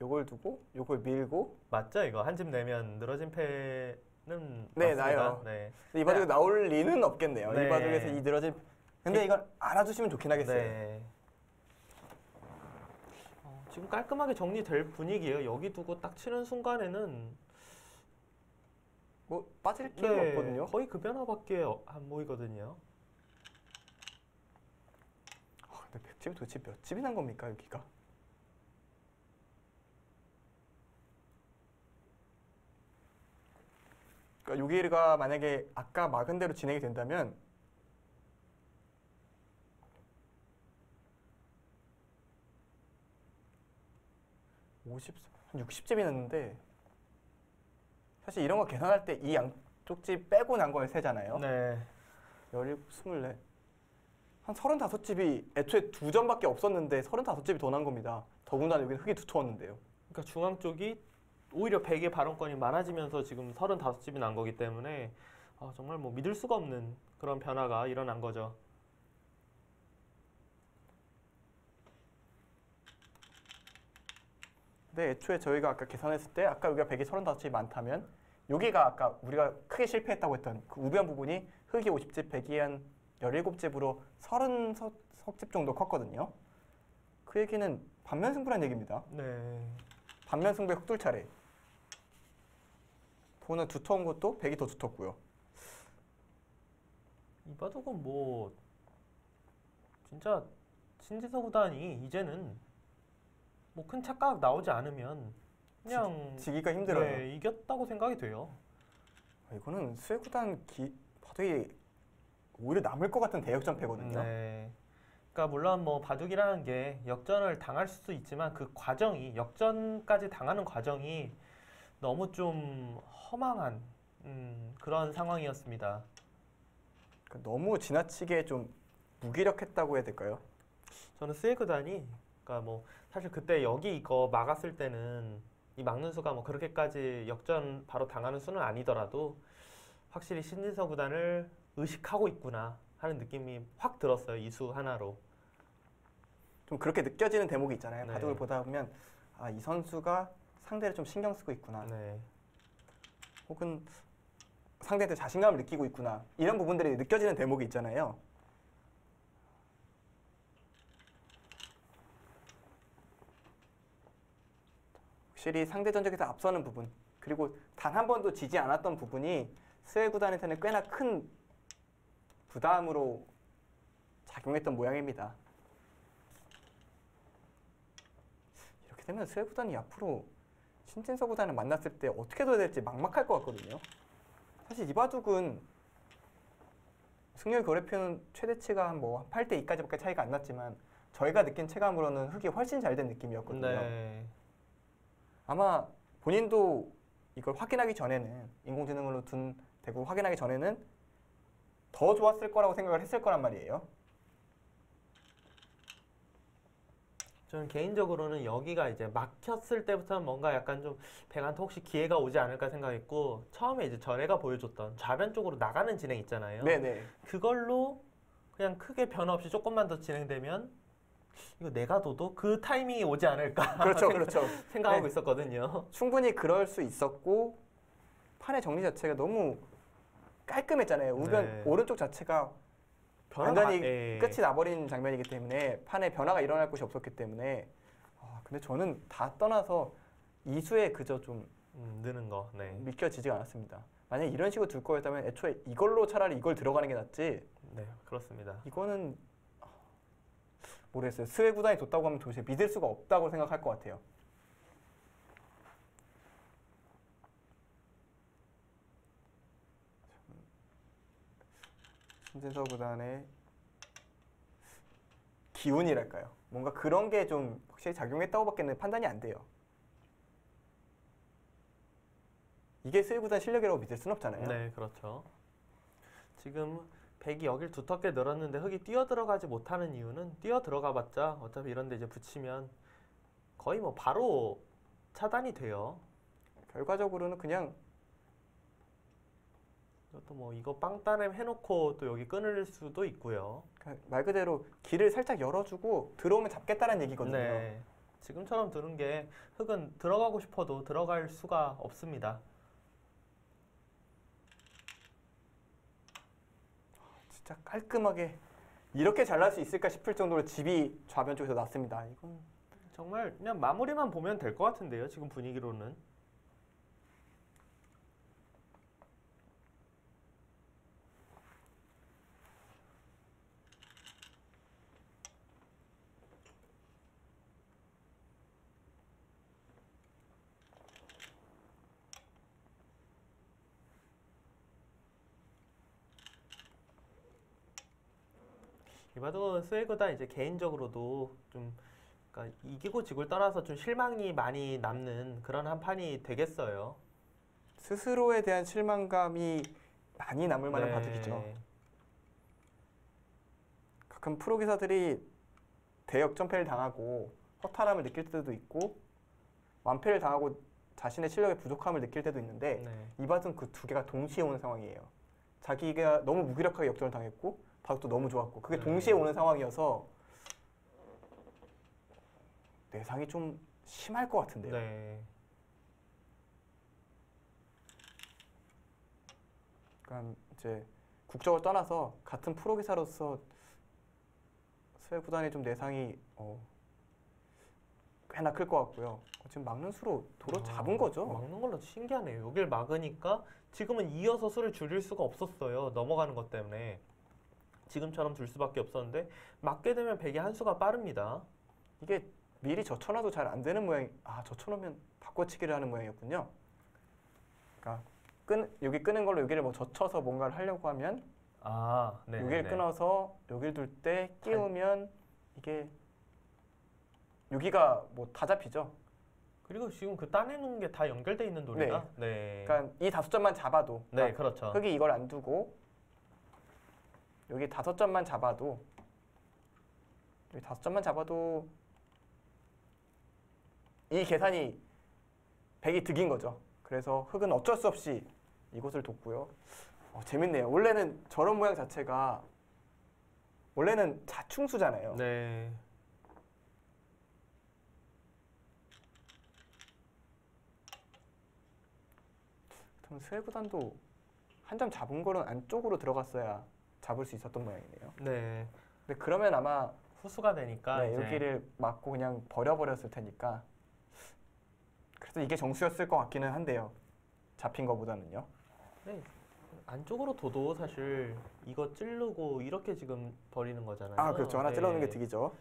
요걸 두고 요걸 밀고 맞죠, 이거 한 집 내면 늘어진 패는 네, 맞습니다. 나요. 네. 이 바둑에 나올 리는 없겠네요. 네. 이 바둑에서 이 늘어진 근데 이건 알아두시면 좋긴 하겠어요. 네. 지금 깔끔하게 정리될 분위기예요. 여기 두고 딱 치는 순간에는 뭐 빠질 기회가 없거든요. 거의 그 변화밖에 안 보이거든요. 근데 백집이 도대체 몇 집이 난 겁니까 여기가? 그러니까 여기가 만약에 아까 막은 대로 진행이 된다면 한 60집이 났는데 사실 이런 거 계산할 때 이 양쪽 집 빼고 난 걸 세잖아요. 네. 17, 24. 한 35집이 애초에 두 점밖에 없었는데 35집이 더 난 겁니다. 더군다나 여기는 흙이 두터웠는데요. 그러니까 중앙 쪽이 오히려 백의 발언권이 많아지면서 지금 35집이 난 거기 때문에 정말 뭐 믿을 수가 없는 그런 변화가 일어난 거죠. 근데 애초에 저희가 아까 계산했을 때 아까 여기가 백이 35집이 많다면 여기가 아까 우리가 크게 실패했다고 했던 그 우변 부분이 흙이 50집, 백이 한 17집으로 30석집 정도 컸거든요. 그 얘기는 반면 승부란 얘기입니다. 네. 반면 승부의 흑돌 차례. 보는 두터운 것도 백이 더 두텁고요. 이 바둑은 뭐 진짜 신지서 구단이 이제는 뭐 큰 착각 나오지 않으면 그냥 지기가 힘들어요. 네, 이겼다고 생각이 돼요. 이거는 수혜구단 바둑이 오히려 남을 것 같은 대역전패거든요. 네. 그러니까 물론 뭐 바둑이라는 게 역전을 당할 수도 있지만 그 과정이 역전까지 당하는 과정이 너무 좀 허망한 그런 상황이었습니다. 그러니까 너무 지나치게 좀 무기력했다고 해야 될까요? 저는 스웨그단이 그러니까 뭐 사실 그때 여기 이거 막았을 때는 이 막는 수가 뭐 그렇게까지 역전 바로 당하는 수는 아니더라도 확실히 신진서 구단을 의식하고 있구나 하는 느낌이 확 들었어요. 이 수 하나로. 좀 그렇게 느껴지는 대목이 있잖아요. 네. 바둑을 보다 보면 이 선수가 상대를 좀 신경 쓰고 있구나. 네. 혹은 상대한테 자신감을 느끼고 있구나. 이런 부분들이 느껴지는 대목이 있잖아요. 확실히 상대 전적에서 앞서는 부분 그리고 단 한 번도 지지 않았던 부분이 스웨 구단한테는 꽤나 큰 부담으로 작용했던 모양입니다. 이렇게 되면 스웨 구단이 앞으로 신진서 구단을 만났을 때 어떻게 둬야 될지 막막할 것 같거든요. 사실 이 바둑은 승률 고래표는 최대치가 뭐 8대 2까지밖에 차이가 안 났지만 저희가 느낀 체감으로는 흙이 훨씬 잘 된 느낌이었거든요. 네. 아마 본인도 이걸 확인하기 전에는 인공지능으로 둔 대고 확인하기 전에는 더 좋았을 거라고 생각을 했을 거란 말이에요. 저는 개인적으로는 여기가 이제 막혔을 때부터는 뭔가 약간 좀 백한테 혹시 기회가 오지 않을까 생각했고 처음에 이제 전해가 보여줬던 좌변 쪽으로 나가는 진행 있잖아요. 네네. 그걸로 그냥 크게 변화 없이 조금만 더 진행되면 이거 내가 둬도 그 타이밍이 오지 않을까 그렇죠, 그렇죠. 생각하고 네. 있었거든요. 충분히 그럴 수 있었고 판의 정리 자체가 너무 깔끔했잖아요. 우변 네. 오른쪽 자체가 변화가 완전히 예. 끝이 나버린 장면이기 때문에 판에 변화가 일어날 곳이 없었기 때문에 근데 저는 다 떠나서 이수에 그저 좀 느는 거. 네. 믿겨지지가 않았습니다. 만약에 이런 식으로 둘 거였다면 애초에 이걸로 차라리 이걸 들어가는 게 낫지 네, 그렇습니다. 이거는 모르겠어요. 스웨 구단이 뒀다고 하면 도대체 믿을 수가 없다고 생각할 것 같아요. 신진서 구단의 기운이랄까요? 뭔가 그런 게 좀 확실히 작용했다고밖에 판단이 안 돼요. 이게 스웨 구단 실력이라고 믿을 순 없잖아요. 네, 그렇죠. 지금 백이 여길 두텁게 늘었는데 흙이 뛰어 들어가지 못하는 이유는 뛰어 들어가봤자 어차피 이런데 이제 붙이면 거의 뭐 바로 차단이 돼요. 결과적으로는 그냥 또 뭐 이거 빵따냄 해놓고 또 여기 끊을 수도 있고요. 말 그대로 길을 살짝 열어주고 들어오면 잡겠다는 얘기거든요. 네, 지금처럼 드는 게 흙은 들어가고 싶어도 들어갈 수가 없습니다. 진짜 깔끔하게 이렇게 잘날 수 있을까 싶을 정도로 집이 좌변 쪽에서 났습니다. 이건 정말 그냥 마무리만 보면 될 것 같은데요. 지금 분위기로는. 이바둑은 스웨그다 이제 개인적으로도 좀 그러니까 이기고 지고를 떠나서 좀 실망이 많이 남는 그런 한 판이 되겠어요. 스스로에 대한 실망감이 많이 남을 만한 네. 바둑이죠. 가끔 프로 기사들이 대역전패를 당하고 허탈함을 느낄 때도 있고 완패를 당하고 자신의 실력의 부족함을 느낄 때도 있는데 네. 이 바둑은 그 두 개가 동시에 오는 상황이에요. 자기가 너무 무기력하게 역전을 당했고 바둑도 너무 좋았고 그게 동시에 오는 상황이어서 내상이 좀 심할 것 같은데요. 네. 그러니까 이제 국적을 떠나서 같은 프로 기사로서 스웨 구단의 좀 내상이 꽤나 클 것 같고요. 지금 막는 수로 도로 잡은 거죠. 막는 걸로 신기하네요. 여길 막으니까 지금은 이어서 수를 줄일 수가 없었어요. 넘어가는 것 때문에. 지금처럼 둘 수밖에 없었는데 막게 되면 백이 한 수가 빠릅니다. 이게 미리 젖혀놔도 잘 안 되는 모양이 젖혀놓으면 바꿔치기를 하는 모양이었군요. 그러니까 여기 끄는 걸로 여기를 뭐 젖혀서 뭔가를 하려고 하면 네. 여기를 끊어서 여기를 둘 때 끼우면 이게 여기가 뭐 다 잡히죠. 그리고 지금 그 따내놓은 게 다 연결돼 있는 돌이다. 네. 그러니까 이 5점만 잡아도 네, 그렇죠. 흙이 이걸 안 두고 여기 5점만 잡아도 여기 5점만 잡아도 이 계산이 100이 득인 거죠. 그래서 흙은 어쩔 수 없이 이곳을 뒀고요. 재밌네요. 원래는 저런 모양 자체가 원래는 자충수잖아요. 네. 그럼 스웨 구단도 한 점 잡은 거는 안쪽으로 들어갔어야 잡을 수 있었던 모양이네요. 네. 근데 그러면 아마 후수가 되니까 이제 여기를 맞고 그냥 버려버렸을 테니까 그래서 이게 정수였을 것 같기는 한데요. 잡힌 거보다는요. 네. 안쪽으로 둬도 사실 이거 찌르고 이렇게 지금 버리는 거잖아요. 그렇죠. 하나 네. 찔러놓는 게 득이죠.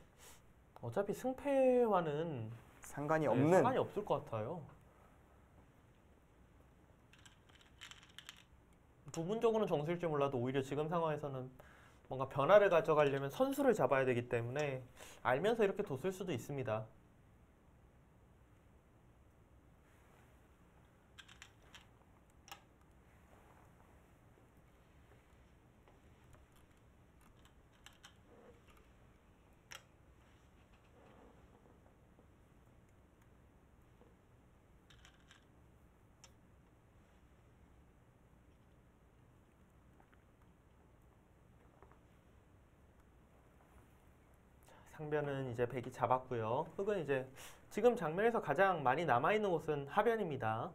어차피 승패와는 상관이 네, 없는. 상관이 없을 것 같아요. 부분적으로는 정수일지 몰라도 오히려 지금 상황에서는 뭔가 변화를 가져가려면 선수를 잡아야 되기 때문에 알면서 이렇게 뒀을 수도 있습니다. 상변은 이제 백이 잡았고요. 흑은 이제 지금 장면에서 가장 많이 남아있는 곳은 하변입니다.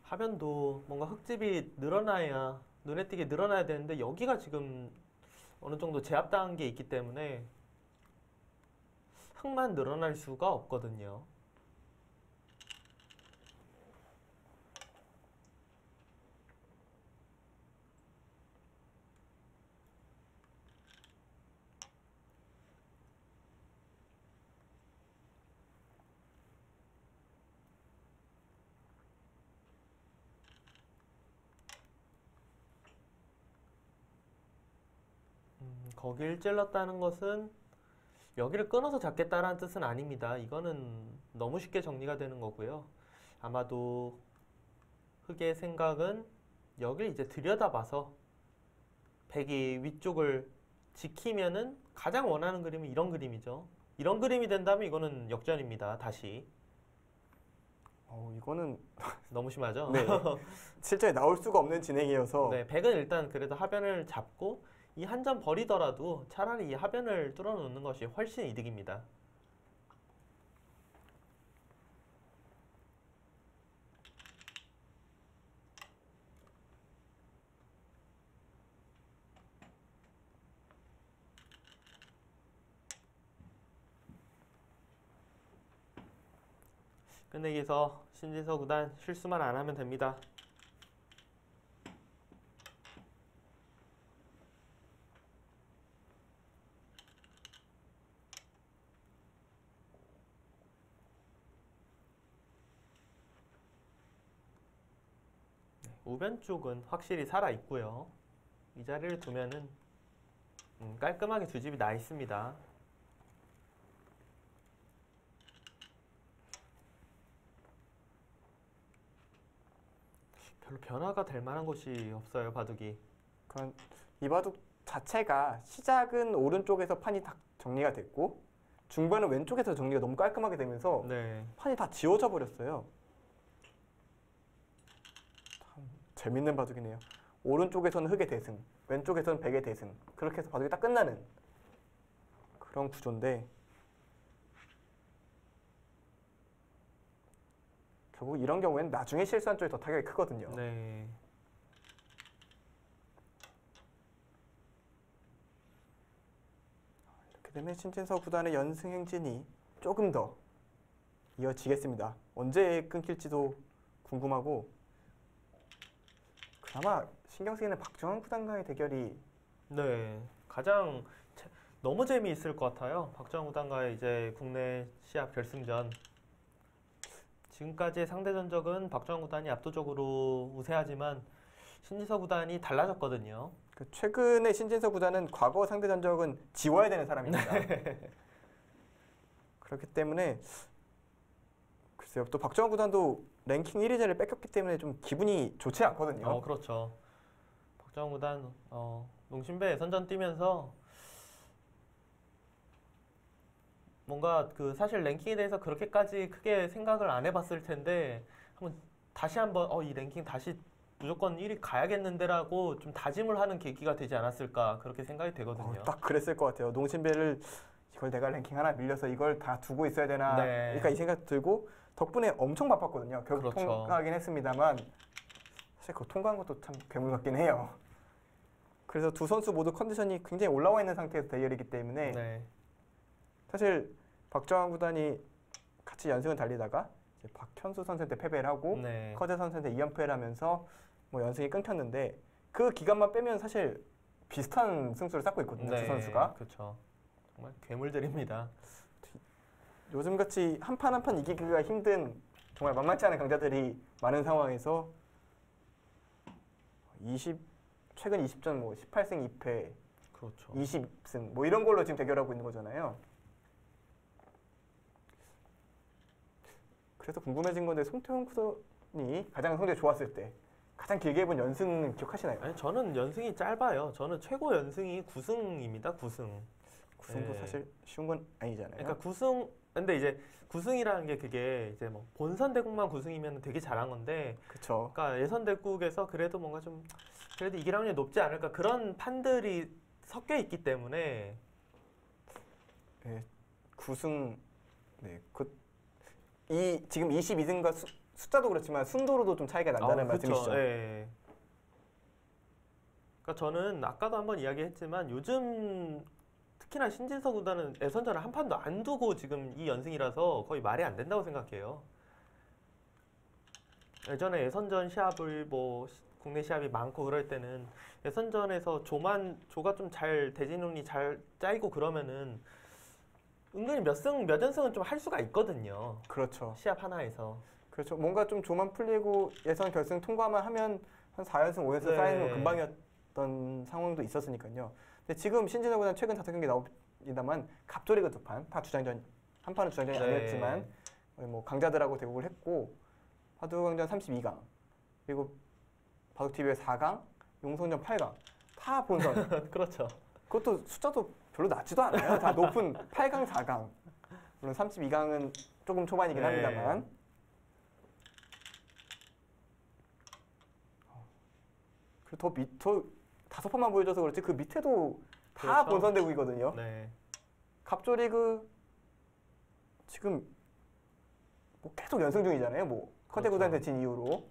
하변도 뭔가 흙집이 늘어나야 눈에 띄게 늘어나야 되는데 여기가 지금 어느 정도 제압당한 게 있기 때문에 흙만 늘어날 수가 없거든요. 거길 찔렀다는 것은 여기를 끊어서 잡겠다라는 뜻은 아닙니다. 이거는 너무 쉽게 정리가 되는 거고요. 아마도 흑의 생각은 여길 이제 들여다봐서 백이 위쪽을 지키면은 가장 원하는 그림은 이런 그림이죠. 이런 그림이 된다면 이거는 역전입니다. 다시. 이거는 너무 심하죠? 네. 실제 나올 수가 없는 진행이어서 네, 백은 일단 그래도 하변을 잡고 이 한 점 버리더라도 차라리 이 하변을 뚫어놓는 것이 훨씬 이득입니다. 끝내기에서 신진서 구단 실수만 안 하면 됩니다. 우변 쪽은 확실히 살아 있고요. 이 자리를 두면은 깔끔하게 두 집이 나 있습니다. 별로 변화가 될 만한 곳이 없어요, 바둑이. 그런 이 바둑 자체가 시작은 오른쪽에서 판이 다 정리가 됐고 중반은 왼쪽에서 정리가 너무 깔끔하게 되면서 네. 판이 다 지워져 버렸어요. 참 재밌는 바둑이네요. 오른쪽에서는 흑의 대승, 왼쪽에서는 백의 대승. 그렇게 해서 바둑이 딱 끝나는 그런 구조인데 결국 이런 경우에는 나중에 실수한 쪽이 더 타격이 크거든요. 네. 이렇게 되면 신진서 구단의 연승 행진이 조금 더 이어지겠습니다. 언제 끊길지도 궁금하고 그나마 신경 쓰이는 박정환 구단과의 대결이 네. 가장 너무 재미있을 것 같아요. 박정환 구단과의 이제 국내 시합 결승전. 지금까지의 상대 전적은 박정환 구단이 압도적으로 우세하지만 신진서 구단이 달라졌거든요. 최근에 신진서 구단은 과거 상대 전적은 지워야 되는 사람입니다. 그렇기 때문에 글쎄요. 또 박정환 구단도 랭킹 1위 자리를 뺏겼기 때문에 좀 기분이 좋지 않거든요. 그렇죠. 박정환 구단 농심배 선전 뛰면서 뭔가 그 사실 랭킹에 대해서 그렇게까지 크게 생각을 안 해봤을 텐데 다시 한번 이 랭킹 다시 무조건 1위 가야겠는데라고 좀 다짐을 하는 계기가 되지 않았을까 그렇게 생각이 되거든요. 딱 그랬을 것 같아요. 농심배를 이걸 내가 랭킹 하나 밀려서 이걸 다 두고 있어야 되나 네. 그러니까 이 생각 들고 덕분에 엄청 바빴거든요. 결국 그렇죠. 통과하긴 했습니다만 사실 그 통과한 것도 참 괴물 같긴 해요. 그래서 두 선수 모두 컨디션이 굉장히 올라와 있는 상태에서 대결이기 때문에 네. 사실 박정환 구단이 같이 연승을 달리다가 이제 박현수 선수한테 패배를 하고 네. 커제 선수한테 2연패를 하면서 뭐 연승이 끊겼는데 그 기간만 빼면 사실 비슷한 승수를 쌓고 있거든요. 두 선수가. 그렇죠. 정말 괴물들입니다. 요즘같이 한 판 한 판 이기기가 힘든 정말 만만치 않은 강자들이 많은 상황에서 최근 20전 뭐 18승 2패, 그렇죠. 20승 뭐 이런 걸로 지금 대결하고 있는 거잖아요. 그래서 궁금해진 건데 송태훈 구단이 가장 성적이 좋았을 때 가장 길게 해본 연승 기억하시나요? 아니 저는 연승이 짧아요. 저는 최고 연승이 9승입니다. 9승. 9승도 네. 사실 쉬운 건 아니잖아요. 그러니까 9승 근데 이제 9승이라는 게 그게 이제 뭐 본선 대국만 9승이면 되게 잘한 건데 그렇죠. 그러니까 예선 대국에서 그래도 뭔가 좀 그래도 이길 확률이 높지 않을까 그런 판들이 섞여 있기 때문에 9승 네. 지금 22승과 숫자도 그렇지만 순도로도 좀 차이가 난다는 말씀이시죠? 그쵸, 예. 그러니까 저는 아까도 한번 이야기했지만 요즘 특히나 신진서 구단은 예선전을 한 판도 안 두고 지금 이 연승이라서 거의 말이 안 된다고 생각해요. 예전에 예선전 시합을 뭐 국내 시합이 많고 그럴 때는 예선전에서 조가 좀 잘 대진운이 잘 짜이고 그러면은 은근히 몇 연승은 좀 할 수가 있거든요. 그렇죠. 시합 하나에서. 그렇죠. 뭔가 좀 조만 풀리고 예선 결승 통과만 하면 한 4연승, 5연승 네. 쌓이는 거 금방이었던 상황도 있었으니까요. 근데 지금 신진호 구단 최근 5경기 나옵니다만 갑조리그 2판, 다 주장전, 한 판은 주장전이 네. 아니었지만 뭐 강자들하고 대국을 했고 바둑왕전 32강 그리고 바둑TV의 4강, 용성전 8강 다 본선. 그렇죠. 그것도 숫자도 별로 낮지도 않아요. 다 높은 8강, 4강. 물론 32강은 조금 초반이긴 네. 합니다만. 그리고 더 5판만 보여줘서 그렇지 그 밑에도 다 그렇죠. 본선 대국이거든요. 네. 갑조리그 지금 뭐 계속 연승 중이잖아요. 뭐 커대 그렇죠. 구단한테 진 이후로.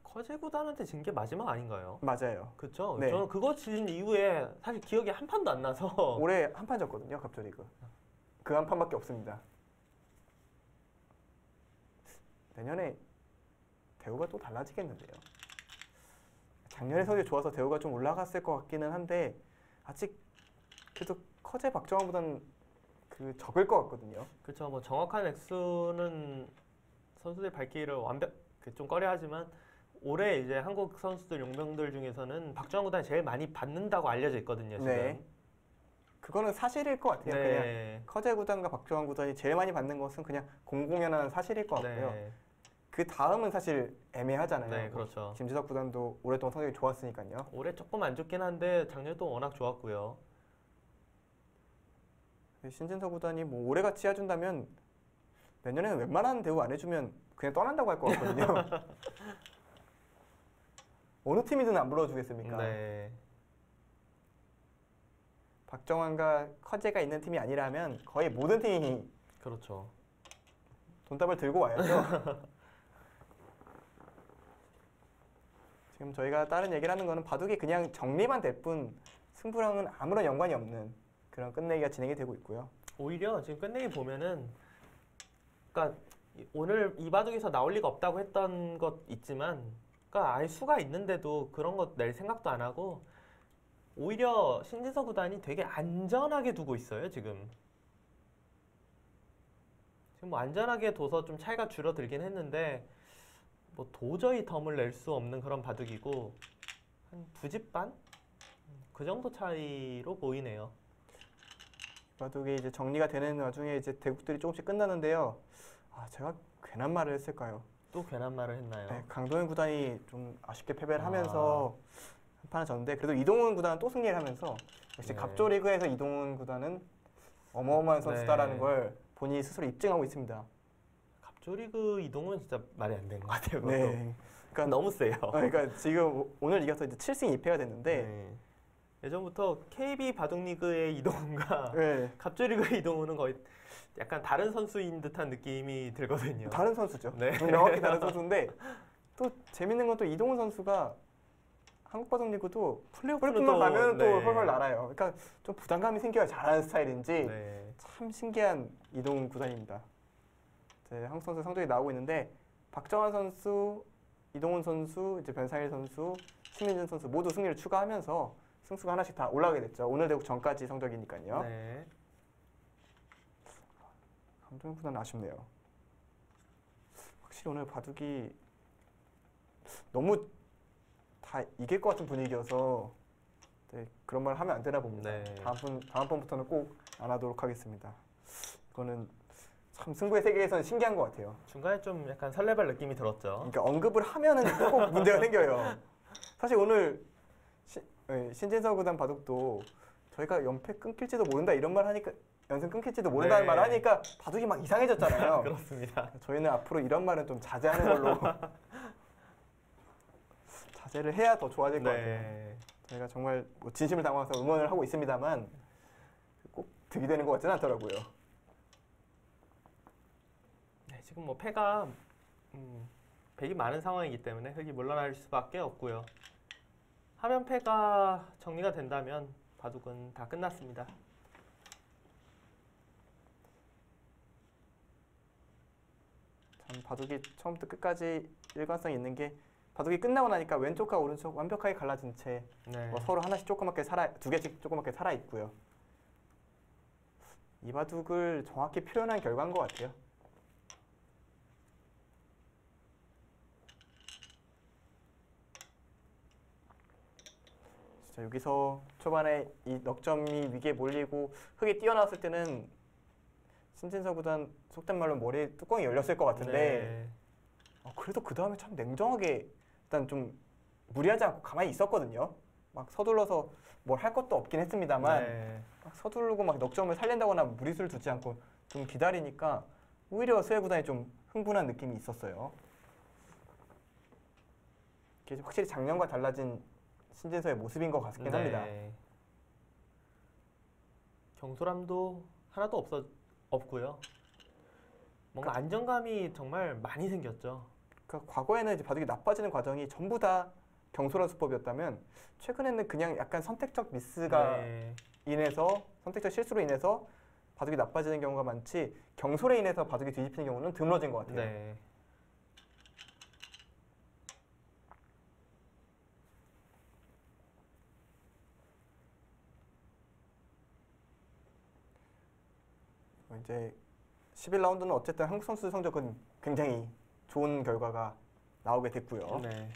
커제 구단한테 진 게 마지막 아닌가요? 맞아요. 그렇죠. 네. 저는 그거 진 이후에 사실 기억이 한 판도 안 나서 올해 한 판 졌거든요. 갑조리그. 그 한 판밖에 없습니다. 내년에 대우가 또 달라지겠는데요. 작년에 성적이 좋아서 대우가 좀 올라갔을 것 같기는 한데 아직 그래도 커제 박정환보다는 그 적을 것 같거든요. 그렇죠. 뭐 정확한 액수는 선수들 밝히기를 좀 꺼려하지만 올해 이제 한국 선수들 용병들 중에서는 박정환 구단이 제일 많이 받는다고 알려져 있거든요. 지금. 네. 그거는 사실일 것 같아요. 그냥 네. 커제 구단과 박정환 구단이 제일 많이 받는 것은 그냥 공공연한 사실일 것 같고요. 네. 그 다음은 사실 애매하잖아요. 네, 그렇죠. 김지석 구단도 오랫동안 성적이 좋았으니까요. 올해 조금 안 좋긴 한데 작년도 워낙 좋았고요. 신진서 구단이 뭐 올해같이 해준다면 내년에는 웬만한 대우 안 해주면 그냥 떠난다고 할 것 같거든요. 어느 팀이든 안 불러주겠습니까? 네. 박정환과 커제가 있는 팀이 아니라면 거의 모든 팀이 그렇죠. 돈답을 들고 와야죠. 지금 저희가 다른 얘기를 하는 거는 바둑이 그냥 정리만 될 뿐 승부랑은 아무런 연관이 없는 그런 끝내기가 진행이 되고 있고요. 오히려 지금 끝내기 보면은 그러니까 오늘 이 바둑에서 나올 리가 없다고 했던 것 있지만 그러니까 아예 수가 있는데도 그런 것 낼 생각도 안 하고 오히려 신진서 구단이 되게 안전하게 두고 있어요, 지금. 지금 뭐 안전하게 둬서 좀 차이가 줄어들긴 했는데 뭐 도저히 덤을 낼 수 없는 그런 바둑이고 한 2집 반? 그 정도 차이로 보이네요. 바둑이 이제 정리가 되는 와중에 이제 대국들이 조금씩 끝나는데요. 아, 제가 괜한 말을 했을까요? 또 괜한 말을 했나요? 네, 강동현 구단이 좀 아쉽게 패배를 하면서 한 판을 졌는데 그래도 이동훈 구단은 또 승리를 하면서 역시 네. 갑조리그에서 이동훈 구단은 어마어마한 선수다라는 네. 걸 본인이 스스로 입증하고 있습니다. 갑조리그 이동은 진짜 말이 안 되는 것 같아요. 그것도. 네. 그러니까 너무 세요. 그러니까 지금 오늘 이겨서 이제 7승 2패가 됐는데 네. 예전부터 KB 바둑리그의 이동훈과 네, 갑조리그 이동훈은 거의 약간 다른 선수인 듯한 느낌이 들거든요. 다른 선수죠. 네. 명확히 다른 선수인데 또 재밌는 건 또 이동훈 선수가 한국 바둑리그도 플레이오프는 플레이오프만 또, 가면 또 네. 훨훨 날아요. 그러니까 좀 부담감이 생겨야 잘하는 스타일인지 네. 참 신기한 이동훈 구단입니다. 이제 한국 선수 성적이 나오고 있는데 박정환 선수, 이동훈 선수, 이제 변상일 선수, 신민준 선수 모두 승리를 추가하면서 승수가 하나씩 다 올라가게 됐죠. 오늘 대국 전까지 성적이니까요. 네. 강동현 구단 아쉽네요. 확실히 오늘 바둑이 너무 다 이길 것 같은 분위기여서 네, 그런 말 하면 안 되나 봅니다. 네. 다음번부터는 꼭 안 하도록 하겠습니다. 이거는 참 승부의 세계에서는 신기한 것 같아요. 중간에 좀 약간 설레발 느낌이 들었죠. 그러니까 언급을 하면은 꼭 문제가 생겨요. 사실 오늘 신진서 구단 바둑도 저희가 연패 끊길지도 모른다 이런 말 하니까 연승 끊길지도 모른다는 네. 말 하니까 바둑이 막 이상해졌잖아요. 그렇습니다. 저희는 앞으로 이런 말은 좀 자제하는 걸로 자제를 해야 더 좋아질 것 같아요. 네. 저희가 정말 뭐 진심을 담아서 응원을 하고 있습니다만 꼭 득이 되는 것 같지는 않더라고요. 네, 지금 뭐 패가 백이 많은 상황이기 때문에 흑이 물러날 수밖에 없고요. 하면 패가 정리가 된다면 바둑은 다 끝났습니다. 참 바둑이 처음부터 끝까지 일관성이 있는 게 바둑이 끝나고 나니까 왼쪽과 오른쪽 완벽하게 갈라진 채 네. 뭐 서로 하나씩 조그맣게 두 개씩 조그맣게 살아 있고요. 이 바둑을 정확히 표현한 결과인 것 같아요. 진짜 여기서 초반에 이 넉점이 위기에 몰리고 흙이 뛰어나왔을 때는 신진서 구단 속된 말로 머리에 뚜껑이 열렸을 것 같은데 네. 그래도 그 다음에 참 냉정하게 일단 좀 무리하지 않고 가만히 있었거든요. 막 서둘러서 뭘 할 것도 없긴 했습니다만 네. 막 서두르고 막 넉점을 살린다거나 무리수를 두지 않고 좀 기다리니까 오히려 수혜 구단이 좀 흥분한 느낌이 있었어요. 이게 확실히 작년과 달라진 신진서의 모습인 것 같긴 합니다. 경솔함도 하나도 없고요. 뭔가 안정감이 정말 많이 생겼죠. 그러니까 과거에는 이제 바둑이 나빠지는 과정이 전부 다 경솔한 수법이었다면 최근에는 그냥 약간 선택적 미스가 네. 인해서 선택적 실수로 인해서 바둑이 나빠지는 경우가 많지 경솔에 인해서 바둑이 뒤집히는 경우는 드물어진 것 같아요. 네. 이제 11라운드는 어쨌든 한국 선수 성적은 굉장히 좋은 결과가 나오게 됐고요. 네.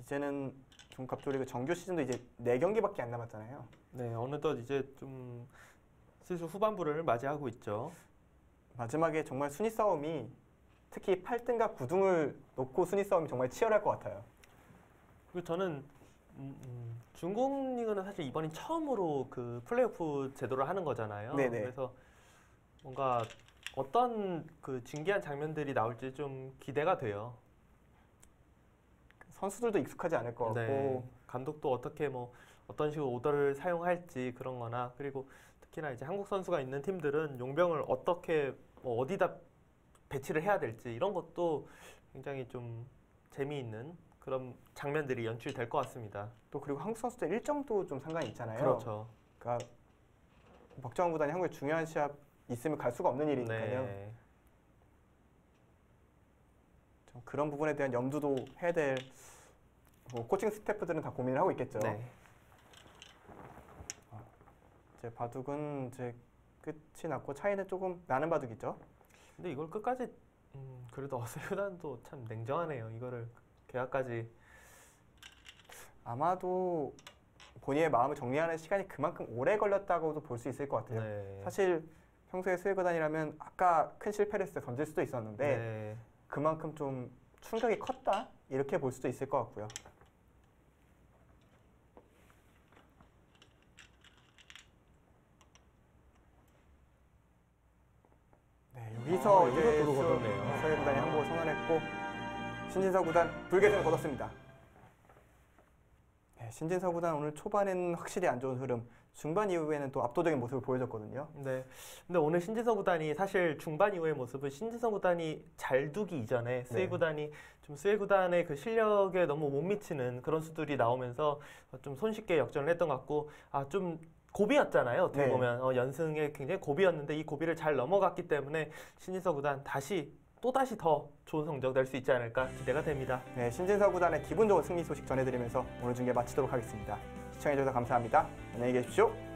이제는 중갑조리그 정규 시즌도 이제 4경기밖에 안 남았잖아요. 네, 어느덧 이제 좀 슬슬 후반부를 맞이하고 있죠. 마지막에 정말 순위 싸움이 특히 8등과 9등을 놓고 순위 싸움이 정말 치열할 것 같아요. 그리고 저는 중국 리그는 사실 이번이 처음으로 그 플레이오프 제도를 하는 거잖아요. 네네. 그래서 뭔가 어떤 그 진기한 장면들이 나올지 좀 기대가 돼요. 선수들도 익숙하지 않을 것 같고 네. 감독도 어떻게 뭐 어떤 식으로 오더를 사용할지 그런 거나 그리고 특히나 이제 한국 선수가 있는 팀들은 용병을 어떻게 뭐 어디다 배치를 해야 될지 이런 것도 굉장히 좀 재미있는 그런 장면들이 연출될 것 같습니다. 또 그리고 한국 선수들 일정도 좀 상관이 있잖아요. 그렇죠. 그러니까 박정환 구단이 한국에 중요한 시합 있으면 갈 수가 없는 일이니까요. 네. 좀 그런 부분에 대한 염두도 해야 될 뭐 코칭 스태프들은 다 고민을 하고 있겠죠. 네. 이제 바둑은 이제 끝이 났고 차이는 조금 나는 바둑이죠. 근데 이걸 끝까지 그래도 어세우단도 참 냉정하네요. 이거를 계약까지 아마도 본인의 마음을 정리하는 시간이 그만큼 오래 걸렸다고도 볼 수 있을 것 같아요. 네. 사실 평소에 수혜구단이라면 아까 큰 실패를 했을 때 던질 수도 있었는데 네. 그만큼 좀 충격이 컸다 이렇게 볼 수도 있을 것 같고요. 네, 여기서 이제 여기서 도로 걷었네요. 수혜구단이 항복을 선언했고 신진서 구단 불계승을 거뒀습니다. 네, 신진서 구단 오늘 초반에는 확실히 안 좋은 흐름, 중반 이후에는 또 압도적인 모습을 보여줬거든요. 네. 근데 오늘 신지성 구단이 사실 중반 이후의 모습은 신지성 구단이 잘 두기 이전에 스웨이 네. 구단이 좀 스웨이 구단의 그 실력에 너무 못 미치는 그런 수들이 나오면서 좀 손쉽게 역전을 했던 것 같고 좀 고비였잖아요. 어떻게 네. 보면 연승에 굉장히 고비였는데 이 고비를 잘 넘어갔기 때문에 신지성 구단 또다시 더 좋은 성적 낼 수 있지 않을까 기대가 됩니다. 네, 신진서 구단의 기분 좋은 승리 소식 전해드리면서 오늘 중계 마치도록 하겠습니다. 시청해주셔서 감사합니다. 안녕히 계십시오.